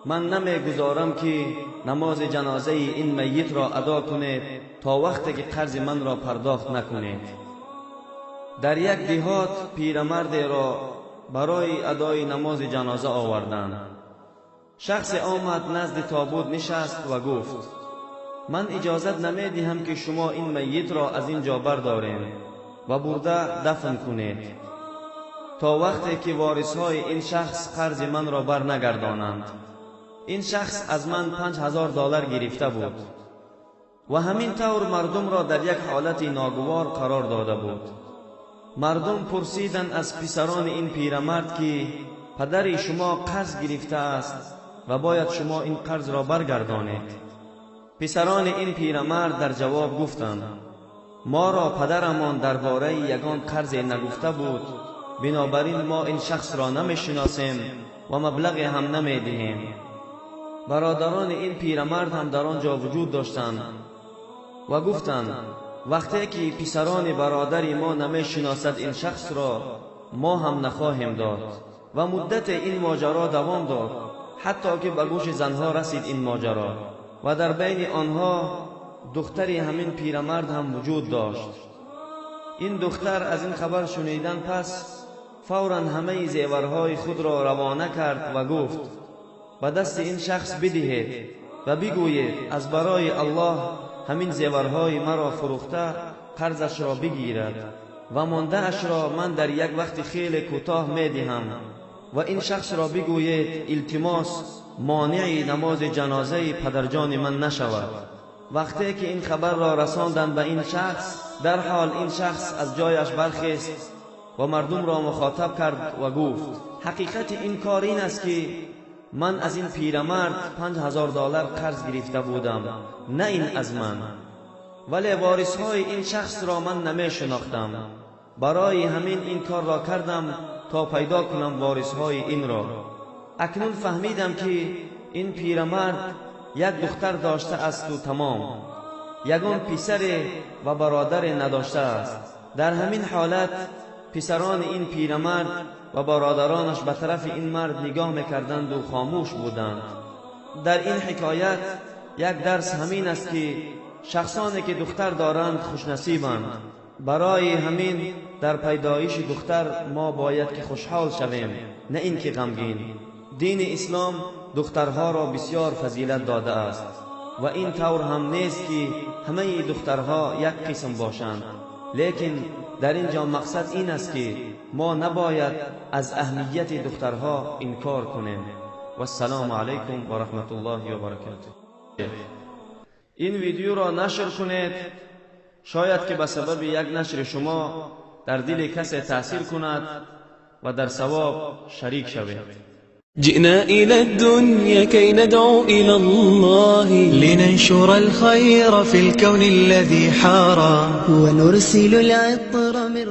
من نمیگذارم که نماز جنازه این میت را ادا کنید تا وقتی که قرض من را پرداخت نکنید. در یک دیهات پیرمردی را برای ادای نماز جنازه آوردند. شخص آمد نزد تابوت نشست و گفت: من اجازت نمیدهم که شما این میت را از اینجا بردارید و برده دفن کنید تا وقتی که وارثهای این شخص قرض من را برنگردانند. این شخص از من $5000 گرفته بود و همین طور مردم را در یک حالت ناگوار قرار داده بود. مردم پرسیدند از پسران این پیرمرد که پدر شما قرض گرفته است و باید شما این قرض را برگردانید. پسران این پیرمرد در جواب گفتند: ما را پدرمان درباره یگان قرض نگفته بود، بنابراین ما این شخص را نمیشناسیم و مبلغ هم نمیدهیم. برادران این پیرمرد هم در آنجا وجود داشتند و گفتند: وقتی که پسران برادر ما نمیشناسد این شخص را، ما هم نخواهیم داد. و مدت این ماجرا دوام داد حتی که به گوش زنها رسید این ماجرا و در بین آنها دختری همین پیرمرد هم وجود داشت. این دختر از این خبر شنیدن پس فوراً همه زیورهای خود را روانه کرد و گفت: به دست این شخص بدهید و بگویید از برای الله همین زیورهای مرا فروخته قرضش را بگیرد و مانده اش را من در یک وقت خیلی کوتاه میدهم. و این شخص را بگویید التماس مانع نماز جنازه پدرجان من نشود. وقتی که این خبر را رساندند به این شخص، در حال این شخص از جایش برخاست و مردم را مخاطب کرد و گفت: حقیقت این کار این است که من از این پیرمرد $5000 قرض گرفته بودم، نه این از من، ولی وارثهای این شخص را من نمی شناختم. برای همین این کار را کردم تا پیدا کنم وارثهای این را. اکنون فهمیدم که این پیرمرد یک دختر داشته است و تمام، یگان پسر و برادر نداشته است. در همین حالت پسران این پیرمرد و برادرانش به طرف این مرد نگاه میکردند و خاموش بودند. در این حکایت یک درس همین است که شخصانی که دختر دارند خوشنصیبند. برای همین در پیدایش دختر ما باید که خوشحال شویم، نه اینکه غمگین. دین اسلام دخترها را بسیار فضیلت داده است و این طور هم نیست که همه دخترها یک قسم باشند، لیکن در اینجا مقصد این است که ما نباید از اهمیت دخترها انکار کنیم. و السلام علیکم و رحمت الله و برکاته. این ویدیو را نشر کنید، شاید که به سبب یک نشر شما در دل کسی تأثیر کند و در ثواب شریک شوید. جئنا إلى الدنيا كي ندعو إلى الله، لننشر الخير في الكون الذي حارى، ونرسل العطر من